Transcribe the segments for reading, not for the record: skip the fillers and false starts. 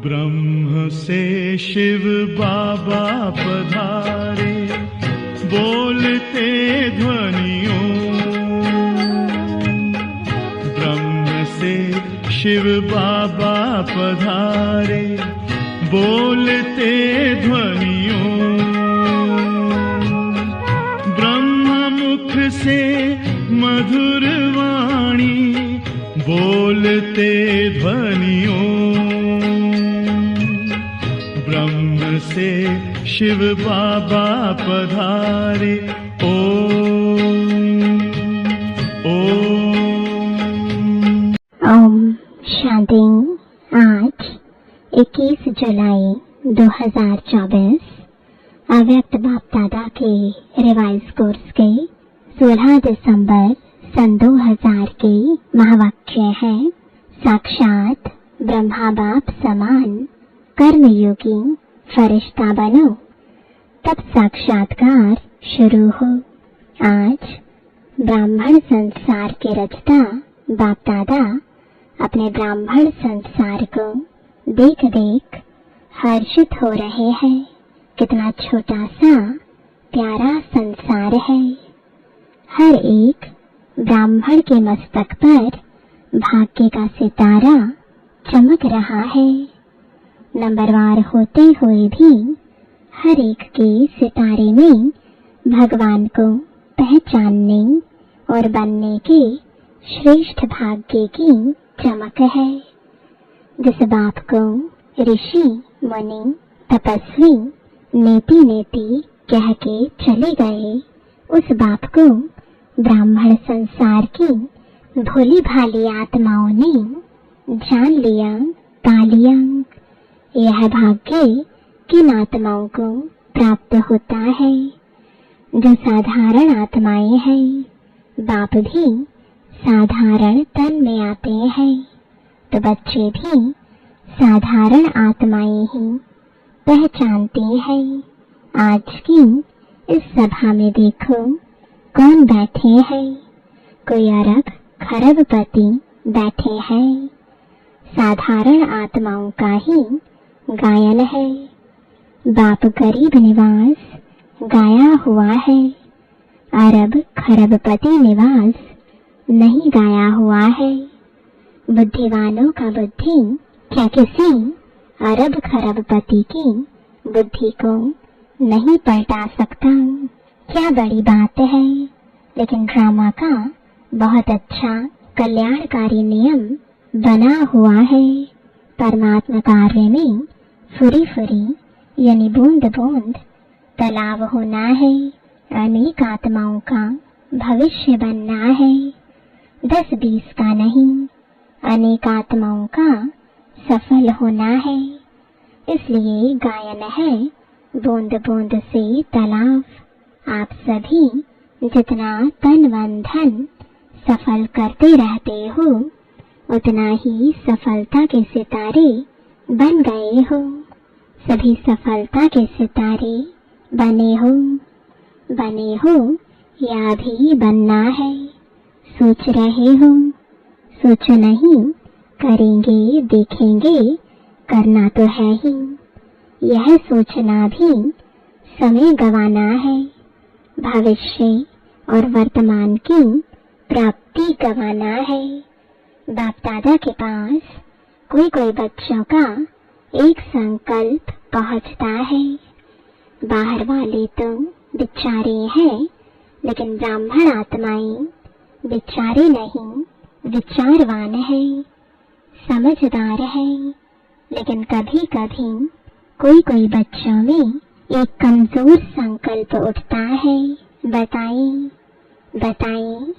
ब्रह्म से शिव बाबा पधारे, बोलते ध्वनियों। ब्रह्म से शिव बाबा पधारे, बोलते ध्वनियों। ब्रह्म मुख से मधुर वाणी, बोलते ध्वनियों। ब्रह्म से शिव बाबा पधारे, ओम शांति। आज 21 जुलाई 2024 अव्यक्त बाप दादा के रिवाइज कोर्स के 16 दिसंबर सन 2000 के महावाक्य है। साक्षात ब्रह्मा बाप समान कर्मयोगी फरिश्ता बनो, तब साक्षात्कार शुरू हो। आज ब्राह्मण संसार के रचता बाप दादा अपने ब्राह्मण संसार को देख देख हर्षित हो रहे हैं। कितना छोटा सा प्यारा संसार है। हर एक ब्राह्मण के मस्तक पर भाग्य का सितारा चमक रहा है। नंबरवार होते हुए भी हर एक के सितारे में भगवान को पहचानने और बनने के श्रेष्ठ भाग्य की चमक है। जिस बाप को ऋषि मुनि तपस्वी नेति नेति कह के चले गए, उस बाप को ब्राह्मण संसार की भोली भाली आत्माओं ने जान लिया, पा लिया। यह भाग्य किन आत्माओं को प्राप्त होता है? जो साधारण आत्माएं हैं। बाप भी साधारण तन में आते हैं, तो बच्चे भी साधारण आत्माएं ही पहचानते हैं। आज की इस सभा में देखो कौन बैठे हैं। कोई अरब खरबपति बैठे हैं। साधारण आत्माओं का ही गायन है। बाप गरीब निवास गाया हुआ है, अरब खरबपति निवास नहीं गाया हुआ है। बुद्धिवानों का बुद्धि क्या किसी अरब खरबपति की बुद्धि को नहीं पलटा सकता? क्या बड़ी बात है। लेकिन ड्रामा का बहुत अच्छा कल्याणकारी नियम बना हुआ है। परमात्मा कार्य में फुरी फुरी यानी बूंद बूंद तालाब होना है। अनेक आत्माओं का भविष्य बनना है। 10-20 का नहीं, अनेक आत्माओं का सफल होना है। इसलिए गायन है बूंद बूंद से तालाब। आप सभी जितना तन मन धन सफल करते रहते हो, उतना ही सफलता के सितारे बन गए हो। सभी सफलता के सितारे बने हो या अभी बनना है। सोच रहे हो, सोचो नहीं, करेंगे देखेंगे, करना तो है ही। यह सोचना भी समय गंवाना है। भविष्य और वर्तमान की प्राप्ति गंवाना है। बाप दादा के पास कोई कोई बच्चों का एक संकल्प पहुंचता है। बाहर वाले तो बिचारे हैं, लेकिन ब्राह्मण आत्माएं बिचारे नहीं, विचारवान है, समझदार है। लेकिन कभी कभी कोई कोई बच्चों में एक कमजोर संकल्प उठता है। बताएं, बताएं।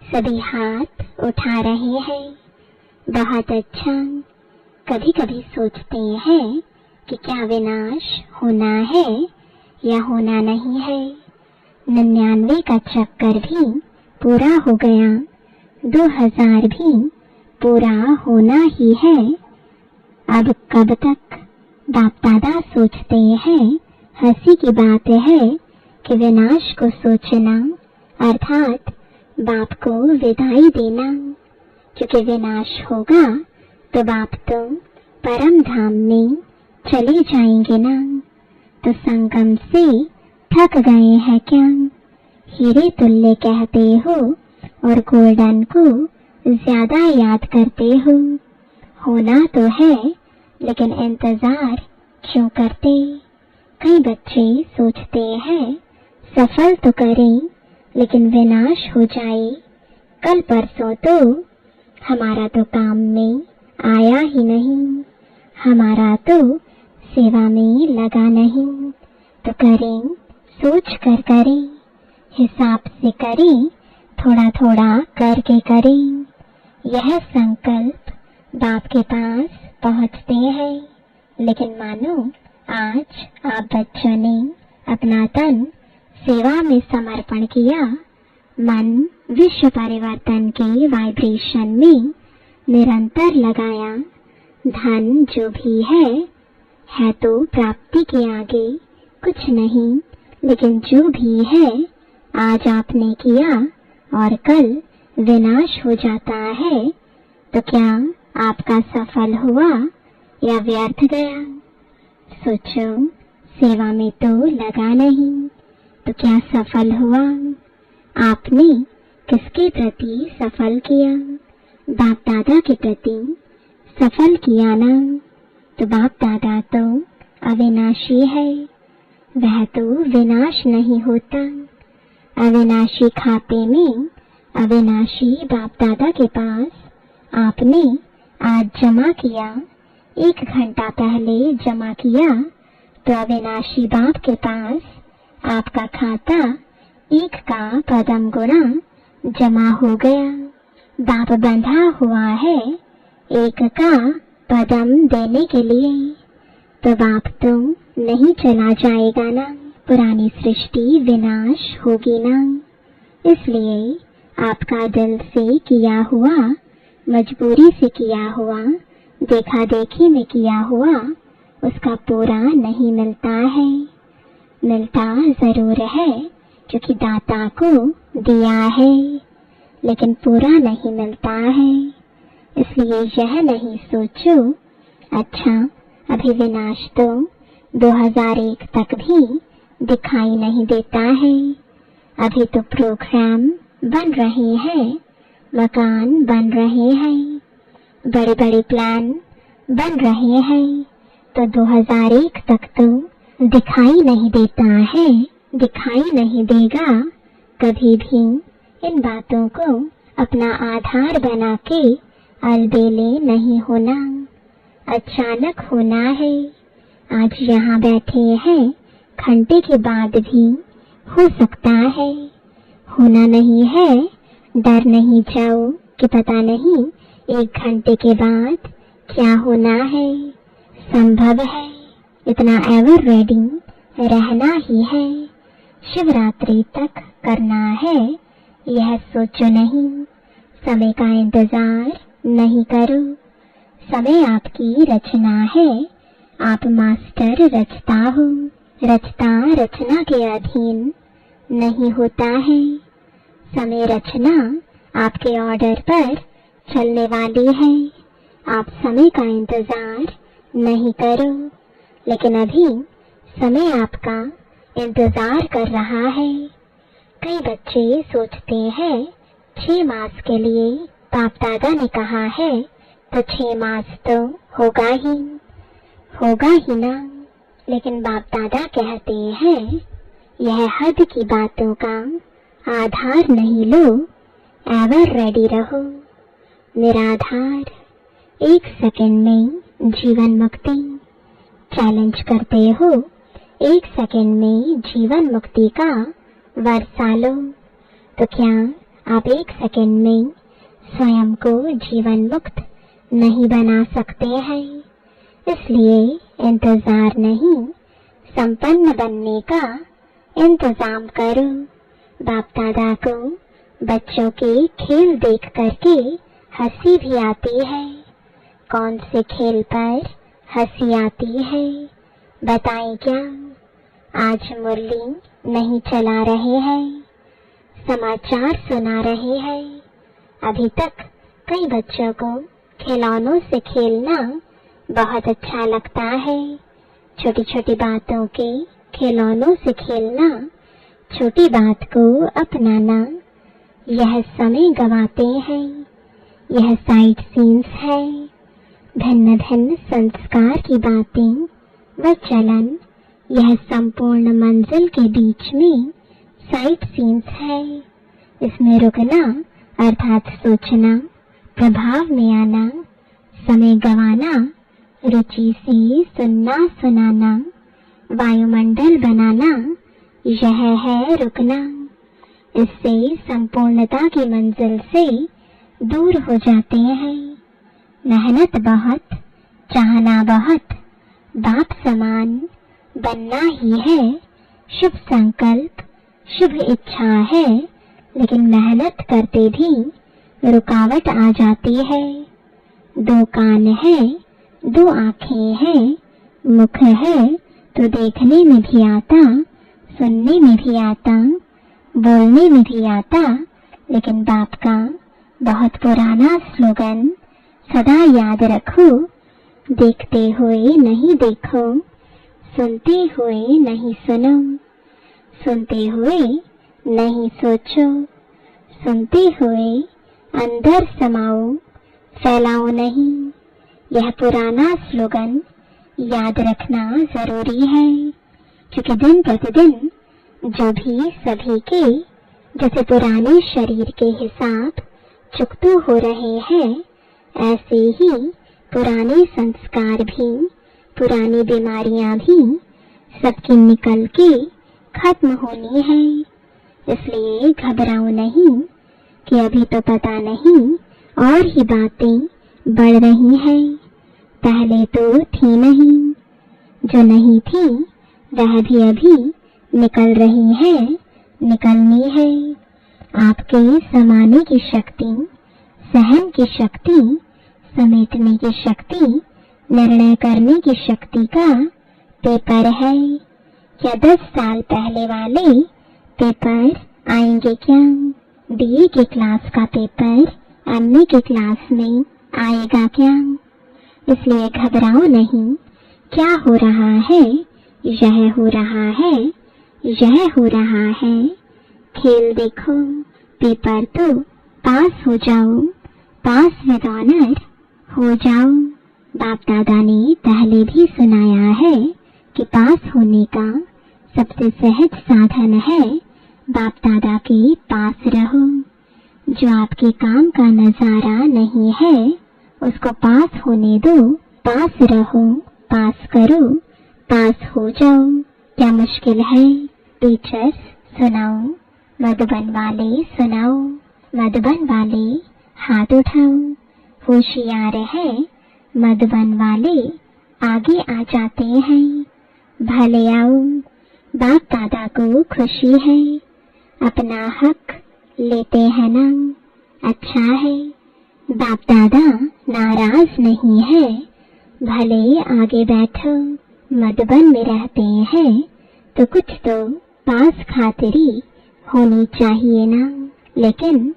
सभी हाथ उठा रहे हैं। बहुत अच्छा। कभी कभी सोचते हैं कि क्या विनाश होना है या होना नहीं है। 99 का चक्कर भी पूरा हो गया, 2000 भी पूरा होना ही है। अब कब तक? बाप दादा सोचते हैं हंसी की बात है कि विनाश को सोचना अर्थात बाप को विदाई देना, क्योंकि विनाश होगा तो बाप तो परम धाम में चले जाएंगे ना। तो संगम से थक गए हैं क्या? हीरे तुल्य कहते हो और गोल्डन को ज्यादा याद करते हो। होना तो है, लेकिन इंतजार क्यों करते? कई बच्चे सोचते हैं सफल तो करें, लेकिन विनाश हो जाए कल परसों तो। हमारा तो काम में आया ही नहीं, हमारा तो सेवा में लगा नहीं। तो करें, सोच कर करें, हिसाब से करें, थोड़ा थोड़ा करके करें। यह संकल्प बाप के पास पहुंचते हैं। लेकिन मानो आज आप बच्चों ने अपना तन सेवा में समर्पण किया, मन विश्व परिवर्तन के वाइब्रेशन में निरंतर लगाया। धन जो भी है तो प्राप्ति के आगे कुछ नहीं, लेकिन जो भी है आज आपने किया और कल विनाश हो जाता है, तो क्या आपका सफल हुआ या व्यर्थ गया? सोचो, सेवा में तो लगा नहीं, तो क्या सफल हुआ? आपने किसके प्रति सफल किया? बाप दादा के प्रति सफल किया ना। तो बाप दादा तो अविनाशी है, वह तो विनाश नहीं होता। अविनाशी खाते में अविनाशी बाप दादा के पास आपने आज जमा किया, 1 घंटा पहले जमा किया, तो अविनाशी बाप के पास आपका खाता 1 का पदम गुना जमा हो गया। बाप बंधा हुआ है 1 का पदम देने के लिए, तो बाप तो नहीं चला जाएगा ना। पुरानी सृष्टि विनाश होगी ना। इसलिए आपका दिल से किया हुआ, मजबूरी से किया हुआ, देखा देखी में किया हुआ, उसका पूरा नहीं मिलता है। मिलता जरूर है क्योंकि दाता को दिया है, लेकिन पूरा नहीं मिलता है। इसलिए यह नहीं सोचो अच्छा अभी विनाश तो 2001 तक भी दिखाई नहीं देता है। अभी तो प्रोग्राम बन रहे हैं, मकान बन रहे हैं, बड़े बड़े प्लान बन रहे हैं, तो 2001 तक तो दिखाई नहीं देता है, दिखाई नहीं देगा कभी भी। इन बातों को अपना आधार बना के अलबेले नहीं होना, अचानक होना है। आज यहाँ बैठे हैं, घंटे के बाद भी हो सकता है। होना नहीं है, डर नहीं जाओ कि पता नहीं 1 घंटे के बाद क्या होना है। संभव है, इतना एवर रेडी रहना ही है। शिवरात्रि तक करना है, यह सोचो नहीं। समय का इंतजार नहीं करो, समय आपकी रचना है। आप मास्टर रचता हो, रचता रचना के अधीन नहीं होता है। समय रचना आपके ऑर्डर पर चलने वाली है। आप समय का इंतजार नहीं करो, लेकिन अभी समय आपका इंतजार कर रहा है। कई बच्चे सोचते हैं 6 मास के लिए बाप दादा ने कहा है, तो 6 मास तो होगा ही ना। लेकिन बाप दादा कहते हैं यह हद की बातों का आधार नहीं लो, एवर रेडी रहो। निराधार 1 सेकंड में जीवन मुक्ति चैलेंज करते हो, 1 सेकंड में जीवन मुक्ति का वर्षा लो। तो क्या आप 1 सेकंड में स्वयं को जीवन मुक्त नहीं बना सकते हैं? इसलिए इंतजार नहीं, संपन्न बनने का इंतजाम करो। बाप दादा को बच्चों के खेल देख करके हंसी भी आती है। कौन से खेल पर हंसी आती है बताएं क्या? आज मुरली नहीं चला रहे हैं, समाचार सुना रहे हैं। अभी तक कई बच्चों को खिलौनों से खेलना बहुत अच्छा लगता है। छोटी छोटी बातों के खिलौनों से खेलना, छोटी बात को अपनाना, यह समय गवाते हैं। यह साइट सीन्स है। भिन्न भिन्न संस्कार की बातें व चलन, यह संपूर्ण मंजिल के बीच में साइट सीन्स है। इसमें रुकना अर्थात सोचना, प्रभाव में आना, समय गवाना, रुचि से सुनना सुनाना, वायुमंडल बनाना, यह है रुकना। इससे संपूर्णता की मंजिल से दूर हो जाते हैं। मेहनत बहुत, चाहना बहुत, बाप समान बनना ही है शुभ संकल्प, शुभ इच्छा है। लेकिन मेहनत करते भी रुकावट आ जाती है। दो कान है, दो आंखें हैं, मुख है तो देखने में भी आता, सुनने में भी आता, बोलने में भी आता। लेकिन बाप का बहुत पुराना स्लोगन सदा याद रखो, देखते हुए नहीं देखो, सुनते हुए नहीं सुनो, सुनते हुए नहीं सोचो, सुनते हुए अंदर समाओ, फैलाओ नहीं। यह पुराना स्लोगन याद रखना जरूरी है, क्योंकि दिन प्रतिदिन जो भी सभी के जैसे पुराने शरीर के हिसाब चुकते हो रहे हैं, ऐसे ही पुराने संस्कार भी, पुरानी बीमारियां भी सबकी निकल के खत्म होनी है। इसलिए घबराओ नहीं कि अभी तो पता नहीं और ही बातें बढ़ रही हैं। पहले तो थी नहीं, जो नहीं थी वह भी अभी निकल रही है, निकलनी है। आपके समाने की शक्ति, सहन की शक्ति, समेटने की शक्ति, निर्णय करने की शक्ति का पेपर है। क्या 10 साल पहले वाले पेपर आएंगे क्या? बीए की क्लास का पेपर एमए की क्लास में आएगा क्या? इसलिए घबराओ नहीं। क्या हो रहा है? यह हो रहा है, यह हो रहा है। खेल देखो, पेपर तो पास हो जाओ, पास विद ऑनर हो जाओ। बाप दादा ने पहले भी सुनाया है कि पास होने का सबसे सहज साधन है बाप दादा के पास रहो। जो आपके काम का नजारा नहीं है उसको पास होने दो, पास रहो, पास करो, पास हो जाओ। क्या मुश्किल है? टीचर्स सुनाओ, मधुबन वाले सुनाओ, मधुबन वाले हाथ उठाओ। होशियार है मधुबन वाले आगे आ जाते हैं। भले आओ, बाप दादा को खुशी है, अपना हक लेते हैं ना, अच्छा है। बाप दादा नाराज नहीं है, भले आगे बैठो। मधुबन में रहते हैं तो कुछ तो पास खातिरी होनी चाहिए ना। लेकिन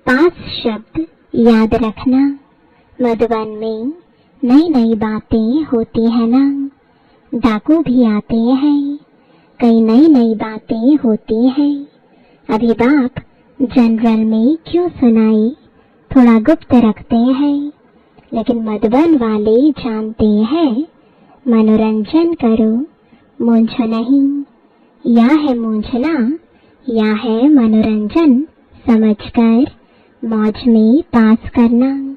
पास शब्द याद रखना, मधुबन में नई नई बातें होती है ना। डाकू भी आते हैं, कई नई नई बातें होती हैं। अभी बाप जनरल में क्यों सुनाई, थोड़ा गुप्त रखते हैं। लेकिन मधुबन वाले जानते हैं, मनोरंजन करो, मूंझो नहीं। या है मूंझना या है मनोरंजन समझकर मौज में पास करना।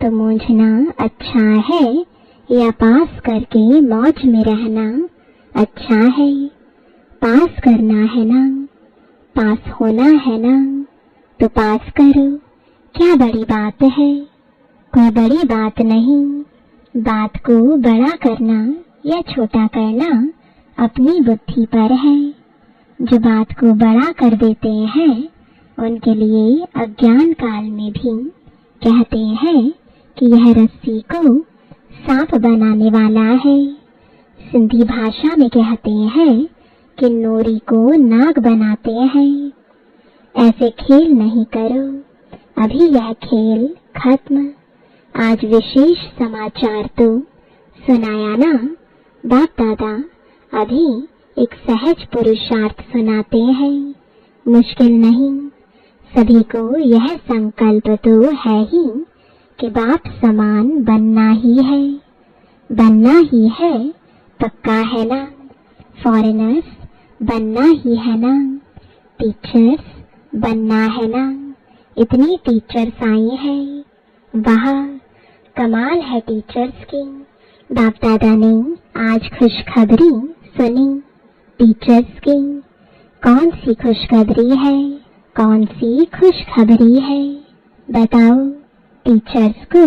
तो मूंझना अच्छा है या पास करके मौज में रहना अच्छा है? पास करना है ना, पास होना है ना, तो पास करो। क्या बड़ी बात है? कोई बड़ी बात नहीं। बात को बड़ा करना या छोटा करना अपनी बुद्धि पर है। जो बात को बड़ा कर देते हैं उनके लिए अज्ञान काल में भी कहते हैं कि यह रस्सी को सांप बनाने वाला है। सिंधी भाषा में कहते हैं कि नोरी को नाग बनाते हैं। ऐसे खेल नहीं करो, अभी यह खेल खत्म। आज विशेष समाचार तो सुनाया ना बाप दादा, अभी एक सहज पुरुषार्थ सुनाते हैं। मुश्किल नहीं, सभी को यह संकल्प तो है ही कि बाप समान बनना ही है, बनना ही है, पक्का है ना। फॉरेनर्स बनना ही है ना, टीचर्स बनना है ना। इतनी टीचर्स आई हैं, वाह कमाल है टीचर्स की। बाप दादा ने आज खुशखबरी सुनी टीचर्स की। कौन सी खुशखबरी है, कौन सी खुशखबरी है बताओ। टीचर्स को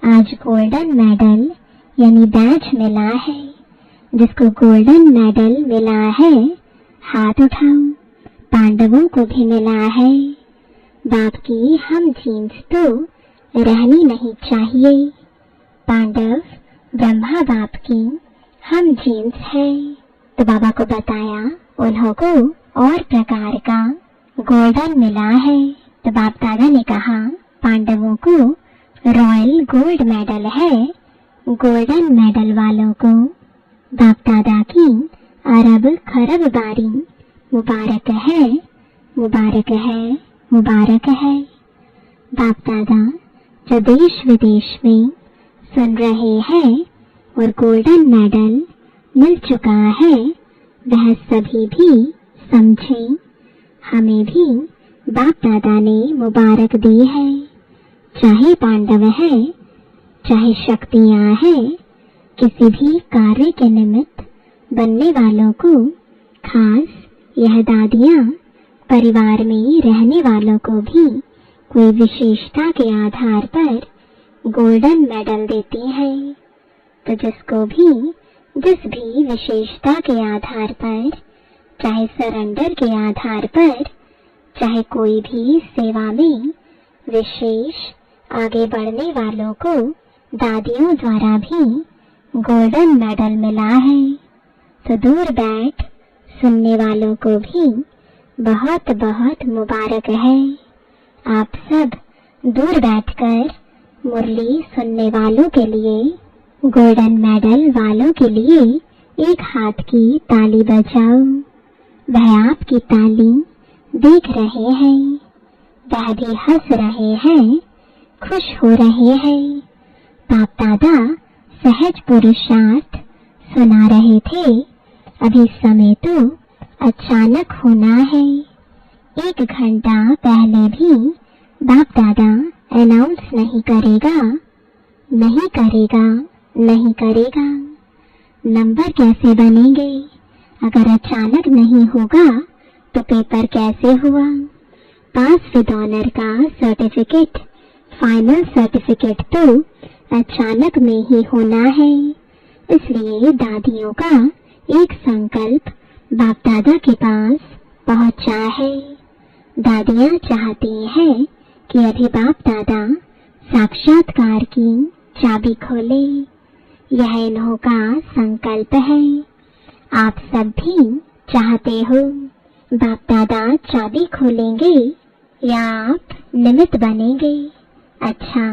आज गोल्डन मेडल यानी बैज मिला है। जिसको गोल्डन मेडल मिला है हाथ उठाओ। पांडवों को भी मिला है। बाप की हम जीन्स तो रहनी नहीं चाहिए। पांडव ब्रह्मा बाप की हम जीन्स है। तो बाबा को बताया उन्हों को और प्रकार का गोल्डन मिला है। तो बाप दादा ने कहा पांडवों को रॉयल गोल्ड मेडल है, गोल्डन मेडल वालों को बाप दादा की अरब खरब बारी मुबारक है, मुबारक है, मुबारक है। बाप दादा जो देश विदेश में सुन रहे हैं और गोल्डन मेडल मिल चुका है वह सभी भी समझें। हमें भी बाप दादा ने मुबारक दी है। चाहे पांडव है, चाहे शक्तियां हैं, किसी भी कार्य के निमित्त बनने वालों को, खास यह दादियां परिवार में रहने वालों को भी कोई विशेषता के आधार पर गोल्डन मेडल देती है। तो जिसको भी जिस भी विशेषता के आधार पर, चाहे सरेंडर के आधार पर, चाहे कोई भी सेवा में विशेष आगे बढ़ने वालों को दादियों द्वारा भी गोल्डन मेडल मिला है। तो दूर बैठ सुनने वालों को भी बहुत बहुत मुबारक है। आप सब दूर बैठकर मुरली सुनने वालों के लिए, गोल्डन मेडल वालों के लिए एक हाथ की ताली बजाओ। वह आपकी ताली देख रहे हैं, वह भी हंस रहे हैं, खुश हो रहे हैं। बाप दादा सहज पुरुषार्थ सुना रहे थे। अभी समय तो अचानक होना है। 1 घंटा पहले भी बाप दादा अनाउंस नहीं करेगा, नहीं करेगा, नहीं करेगा। नंबर कैसे बनेंगे? अगर अचानक नहीं होगा तो पेपर कैसे हुआ? पास विद ऑनर का सर्टिफिकेट, फाइनल सर्टिफिकेट तो अचानक में ही होना है। इसलिए दादियों का एक संकल्प बाप दादा के पास पहुंचा है। दादियां चाहती हैं कि अभी बाप दादा साक्षात्कार की चाबी खोले। यह इन्हों का संकल्प है। आप सब भी चाहते हो बाप दादा चाबी खोलेंगे या आप निमित्त बनेंगे? अच्छा,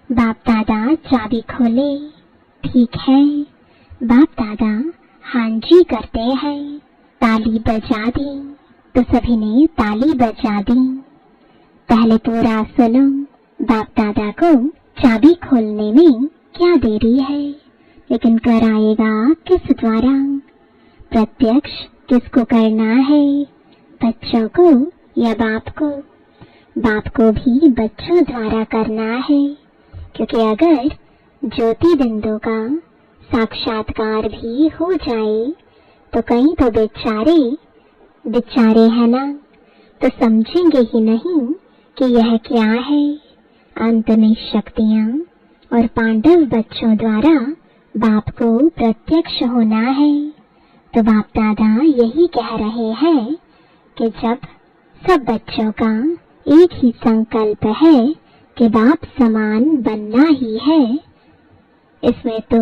बाप दादा चाबी खोले। ठीक है, बाप दादा हाँ जी करते हैं। ताली बजा दी तो सभी ने ताली बजा दी। पहले पूरा सुनो, बाप दादा को चाबी खोलने में क्या देरी है, लेकिन कराएगा किस द्वारा? प्रत्यक्ष किसको करना है, बच्चों को या बाप को? बाप को भी बच्चों द्वारा करना है, क्योंकि अगर ज्योति बिंदु का साक्षात्कार भी हो जाए तो कहीं तो बेचारे हैं ना, तो समझेंगे ही नहीं कि यह क्या है। अंत में शक्तियां और पांडव बच्चों द्वारा बाप को प्रत्यक्ष होना है। तो बाप दादा यही कह रहे हैं कि जब सब बच्चों का एक ही संकल्प है कि बाप समान बनना ही है, इसमें तो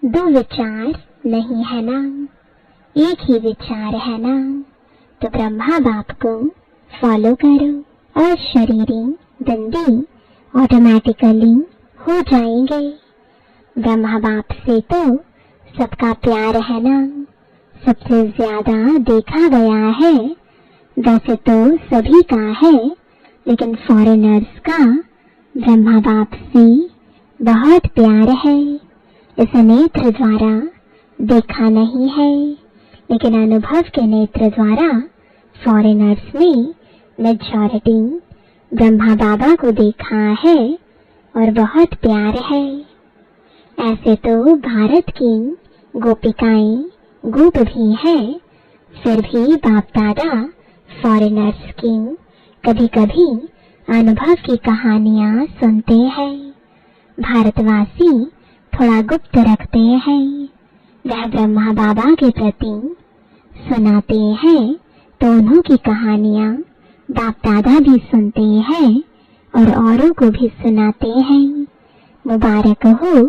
दो विचार नहीं है ना, एक ही विचार है ना। तो ब्रह्मा बाप को फॉलो करो और शरीरी दंडी ऑटोमेटिकली हो जाएंगे। ब्रह्मा बाप से तो सबका प्यार है ना, सबसे ज्यादा देखा गया है। वैसे तो सभी का है, लेकिन फॉरेनर्स का ब्रह्मा बाप से बहुत प्यार है। इस नेत्र द्वारा देखा नहीं है, लेकिन अनुभव के नेत्र द्वारा फॉरेनर्स ने मेजॉरिटी ब्रह्मा बाबा को देखा है और बहुत प्यार है। ऐसे तो भारत की गोपिकाएं गोप भी है, फिर भी बाप दादा फॉरेनर्स की कभी कभी अनुभव की कहानियां सुनते हैं। भारतवासी थोड़ा गुप्त रखते हैं, वह ब्रह्मा बाबा के प्रति सुनाते हैं, तो उन्हों की कहानियां बाप दादा भी सुनते हैं और औरों को भी सुनाते हैं। मुबारक हो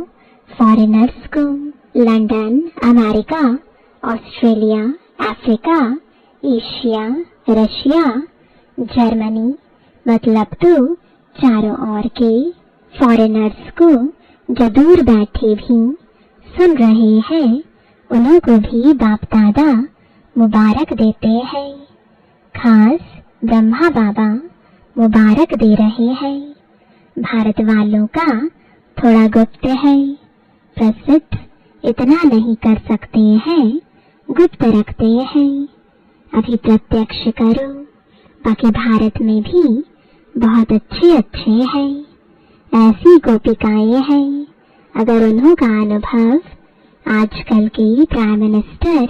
फॉरेनर्स को। London, America, Australia, Africa, Asia, Russia, Germany, मतलब तो चारों ओर के फॉरेनर्स को जो दूर बैठे भी सुन रहे हैं, उन्हों को भी बाप दादा मुबारक देते हैं। खास ब्रह्मा बाबा मुबारक दे रहे हैं। भारत वालों का थोड़ा गुप्त है, प्रसिद्ध इतना नहीं कर सकते हैं, गुप्त रखते हैं। अभी प्रत्यक्ष करो, बाकी भारत में भी बहुत अच्छे अच्छे हैं, ऐसी गोपिकाएं हैं। अगर उन्हों का अनुभव आजकल के प्राइम मिनिस्टर,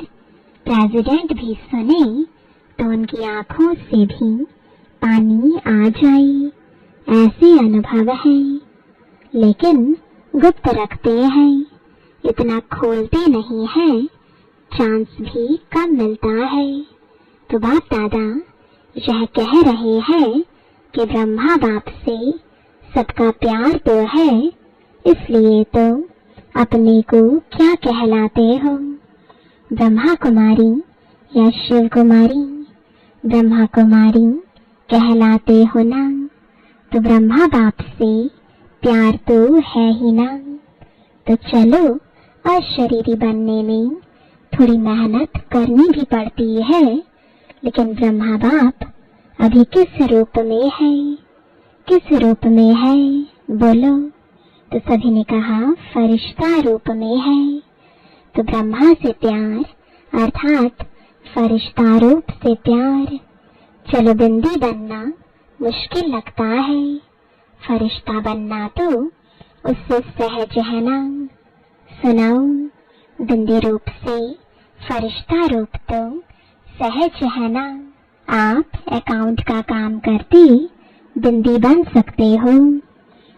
प्रेसिडेंट भी सुने तो उनकी आंखों से भी पानी आ जाए, ऐसे अनुभव हैं। लेकिन गुप्त रखते हैं, इतना खोलते नहीं हैं, चांस भी कम मिलता है। तो बाप दादा यह कह रहे हैं कि ब्रह्मा बाप से सबका प्यार तो है, इसलिए तो अपने को क्या कहलाते हो, ब्रह्मा कुमारी या शिव कुमारी? ब्रह्मा कुमारी कहलाते हो ना, तो ब्रह्मा बाप से प्यार तो है ही ना। तो चलो, अशरीरी बनने में थोड़ी मेहनत करनी भी पड़ती है, लेकिन ब्रह्मा बाप अभी किस रूप में है, किस रूप में है बोलो? तो सभी ने कहा फरिश्ता रूप में है। तो ब्रह्मा से प्यार अर्थात फरिश्ता रूप से प्यार। चलो, बंदी बनना मुश्किल लगता है, फरिश्ता बनना तो उससे सहज है ना। सुनाओ, बंदी रूप से फरिश्ता रूप तो सहज है ना। आप अकाउंट का काम करते बंदी बन सकते हो,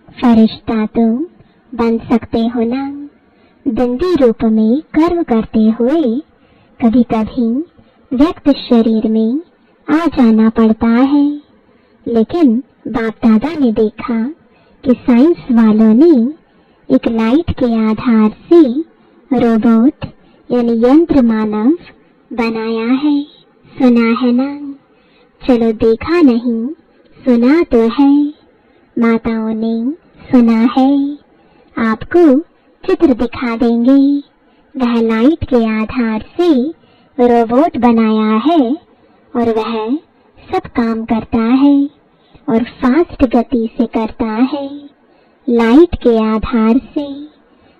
फरिश्ता तो बन सकते हो ना। बंदी रूप में कर्म करते हुए कभी कभी व्यक्त शरीर में आ जाना पड़ता है, लेकिन बाप दादा ने देखा कि साइंस वालों ने एक लाइट के आधार से रोबोट यानी यंत्र मानव बनाया है। सुना है ना? चलो, देखा नहीं, सुना तो है, माताओं ने सुना है। आपको चित्र दिखा देंगे, वह लाइट के आधार से रोबोट बनाया है और वह सब काम करता है और फास्ट गति से करता है, लाइट के आधार से,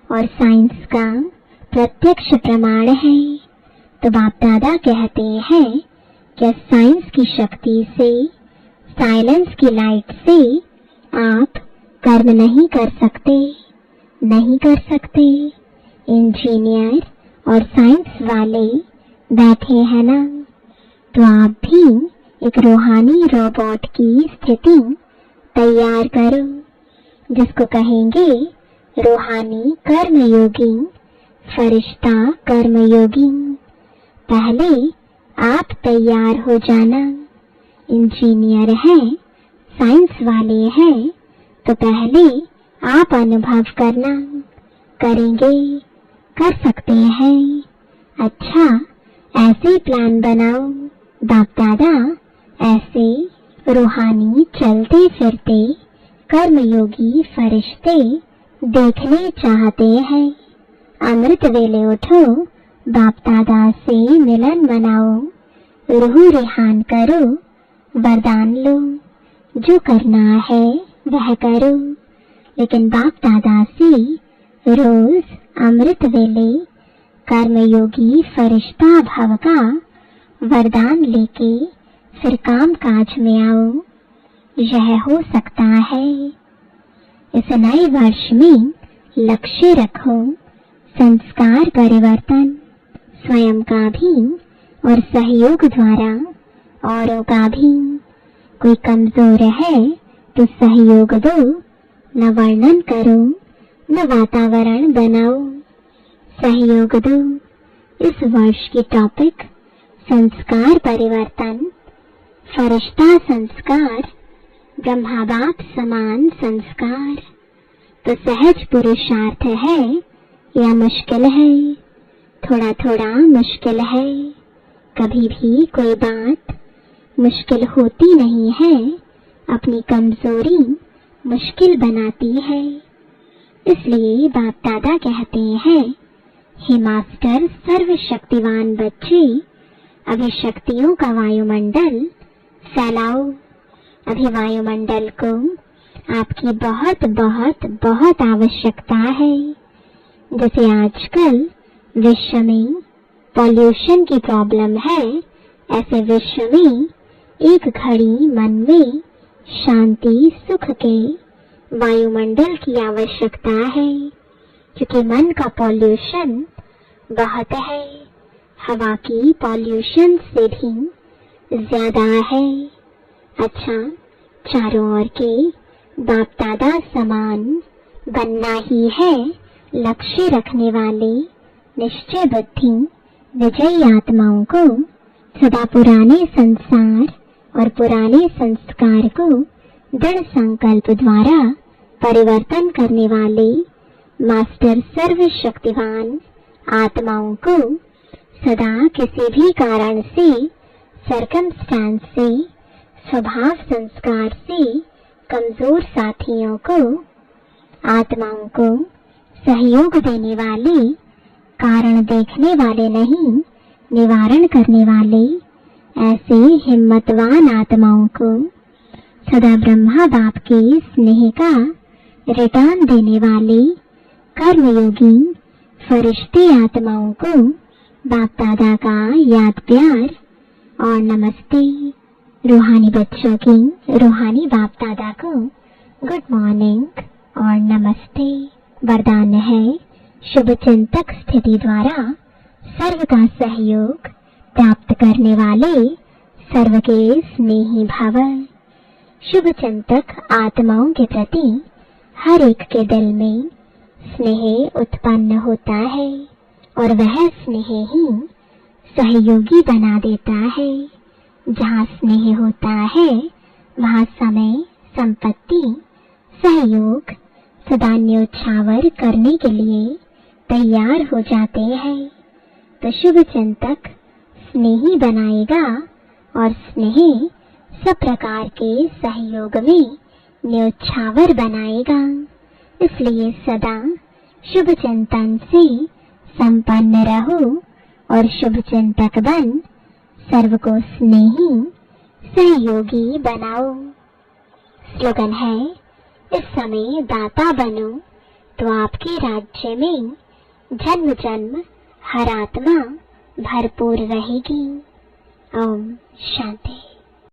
और साइंस का प्रत्यक्ष प्रमाण है। तो बाप दादा कहते हैं कि साइंस की शक्ति से, साइलेंस की लाइट से आप कर्म नहीं कर सकते, नहीं कर सकते। इंजीनियर और साइंस वाले बैठे हैं ना, तो आप भी एक रूहानी रोबोट की स्थिति तैयार करो, जिसको कहेंगे रूहानी कर्मयोगी, फरिश्ता कर्मयोगी। पहले आप तैयार हो जाना। इंजीनियर हैं, साइंस वाले हैं, तो पहले आप अनुभव करना। करेंगे, कर सकते हैं। अच्छा, ऐसे प्लान बनाओ। बाप दादा ऐसे रूहानी चलते फिरते कर्मयोगी फरिश्ते देखने चाहते हैं। अमृत वेले उठो, बाप दादा से मिलन मनाओ, रूह रिहान करो, वरदान लो। जो करना है वह करो, लेकिन बाप दादा से रोज अमृत वेले कर्मयोगी फरिश्ता भव का वरदान लेके फिर काम काज में आओ। यह हो सकता है। इस नए वर्ष में लक्ष्य रखो संस्कार परिवर्तन, स्वयं का भी और सहयोग द्वारा औरों का भी। कोई कमजोर है तो सहयोग दो, न वर्णन करो, न वातावरण बनाओ, सहयोग दो। इस वर्ष की टॉपिक संस्कार परिवर्तन, फरिश्ता संस्कार, ब्रह्मा बाप समान संस्कार। तो सहज पुरुषार्थ है या मुश्किल है? थोड़ा थोड़ा मुश्किल है। कभी भी कोई बात मुश्किल होती नहीं है, अपनी कमजोरी मुश्किल बनाती है। इसलिए बाप दादा कहते हैं, हे मास्टर सर्वशक्तिवान बच्चे, अभी शक्तियों का वायुमंडल फैलाओ। अभी वायुमंडल को आपकी बहुत बहुत बहुत आवश्यकता है। जैसे आजकल विश्व में पॉल्यूशन की प्रॉब्लम है, ऐसे विश्व में एक घड़ी मन में शांति सुख के वायुमंडल की आवश्यकता है, क्योंकि मन का पॉल्यूशन बहुत है, हवा की पॉल्यूशन से भी ज्यादा है। अच्छा, चारों ओर के बाप दादा समान बनना ही है लक्ष्य रखने वाले निश्चय बुद्धि विजयी आत्माओं को सदा पुराने संसार और पुराने संस्कार को दृढ़ संकल्प द्वारा परिवर्तन करने वाले मास्टर सर्वशक्तिवान आत्माओं को सदा किसी भी कारण से, सर्कमस्टेंस से, स्वभाव संस्कार से कमजोर साथियों को, आत्माओं को सहयोग देने वाले, कारण देखने वाले नहीं, निवारण करने वाले ऐसे हिम्मतवान आत्माओं को सदा ब्रह्मा बाप के स्नेह का रिटर्न देने वाले कर्मयोगी फरिश्ते आत्माओं को बाप दादा का याद प्यार और नमस्ते। रूहानी बच्चों की रूहानी बाप दादा को गुड मॉर्निंग और नमस्ते। वरदान है, शुभ चिंतक स्थिति द्वारा सर्व का सहयोग प्राप्त करने वाले सर्व के स्नेही भव। शुभ चिंतक आत्माओं के प्रति हर एक के दिल में स्नेह उत्पन्न होता है और वह स्नेह ही सहयोगी बना देता है। जहाँ स्नेह होता है वहाँ समय, संपत्ति, सहयोग सदा न्योछावर करने के लिए तैयार हो जाते हैं। तो शुभ चिंतक स्नेही बनाएगा और स्नेह सब प्रकार के सहयोग में न्योछावर बनाएगा। इसलिए सदा शुभ चिंतन से संपन्न रहो और शुभ चिंतक बन सर्व को स्नेही सहयोगी बनाओ। स्लोगन है, इस समय दाता बनो तो आपके राज्य में जन्म जन्म हर आत्मा भरपूर रहेगी। ओम शांति।